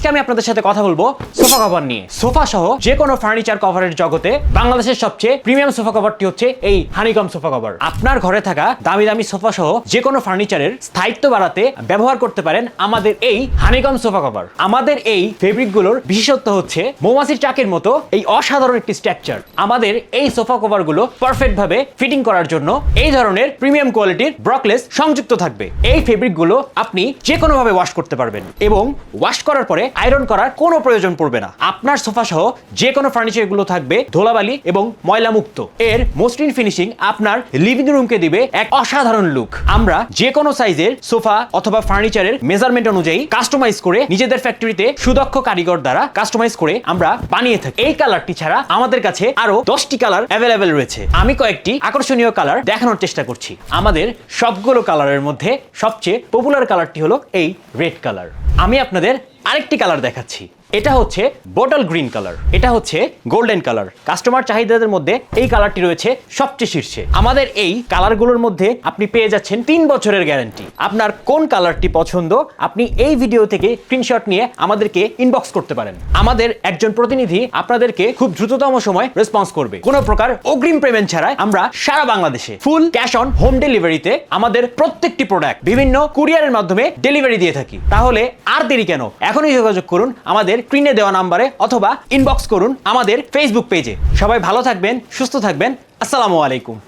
আজকে আমি আপনাদের সাথে কথা বলবো সোফা কভার নিয়ে। সোফা সহ যে কোনো ফার্নিচার কভারের জগতে বাংলাদেশের সবচেয়ে প্রিমিয়াম সোফা কভারটি হচ্ছে এই হানিকম সোফা কভার। আপনার ঘরে থাকা দামি দামি সোফা সহ যে কোনো ফার্নিচারের স্থায়িত্ব বাড়াতে ব্যবহার করতে পারেন আমাদের এই হানিকম সোফা কভার। আমাদের এই ফেব্রিকগুলোর বিশেষত্ব হচ্ছে মৌমাছির চাকের মতো এই অসাধারণ একটি স্ট্রাকচার। আমাদের এই সোফা কভারগুলো পারফেক্ট ভাবে ফিটিং করার জন্য এই ধরনের প্রিমিয়াম কোয়ালিটির ব্রকলেস সংযুক্ত থাকবে। এই ফেব্রিকগুলো আপনি যে কোনো ভাবে ওয়াশ করতে পারবেন এবং ওয়াশ করার পরে আয়রন করার কোনো প্রয়োজন পড়বে না। আপনার সোফা সহ যে কোনো ফার্নিচারগুলো থাকবে ধুলাবালি এবং ময়লা মুক্ত। এর মসৃণ ফিনিশিং আপনার লিভিং রুমকে দিবে এক অসাধারণ লুক। আমরা যে কোনো সাইজের সোফা অথবা ফার্নিচারের মেজারমেন্ট অনুযায়ী কাস্টমাইজ করে নিজেদের ফ্যাক্টরিতে সুদক্ষ কারিগর দ্বারা কাস্টমাইজ করে আমরা বানিয়ে থাকি। এই কালারটি ছাড়া আমাদের কাছে আরো 10টি কালার অ্যাভেলেবেল রয়েছে। আমি কয়েকটি আকর্ষণীয় কালার দেখানোর চেষ্টা করছি। আমাদের সবগুলো কালারের মধ্যে সবচেয়ে পপুলার কালারটি হলো এই রেড কালার। আমি আপনাদের আরেকটি কালার দেখাচ্ছি। এটা হচ্ছে বটল গ্রিন কালার, এটা হচ্ছে গোল্ডেন কালার। কাস্টমার চাহিদাদের মধ্যে এই কালারটি রয়েছে সবচেয়ে শীর্ষে। আমাদের এই কালারগুলোর মধ্যে আপনি পেয়ে যাচ্ছেন 3 বছরের গ্যারান্টি। আপনার কোন কালারটি পছন্দ আপনি এই ভিডিও থেকে স্ক্রিনশট নিয়ে আমাদেরকে ইনবক্স করতে পারেন। আমাদের একজন প্রতিনিধি আপনাদেরকে খুব দ্রুততম সময় রেসপন্স করবে। কোনো প্রকার অগ্রিম পেমেন্ট ছাড়াই আমরা সারা বাংলাদেশে ফুল ক্যাশ অন হোম ডেলিভারিতে আমাদের প্রত্যেকটি প্রোডাক্ট বিভিন্ন কুরিয়ারের মাধ্যমে ডেলিভারি দিয়ে থাকি। তাহলে আর দেরি কেন, এখনই যোগাযোগ করুন আমাদের স্ক্রিনে দেওয়া নাম্বারে অথবা ইনবক্স করুন আমাদের ফেসবুক পেজে। সবাই ভালো থাকবেন, সুস্থ থাকবেন। আসসালামু আলাইকুম।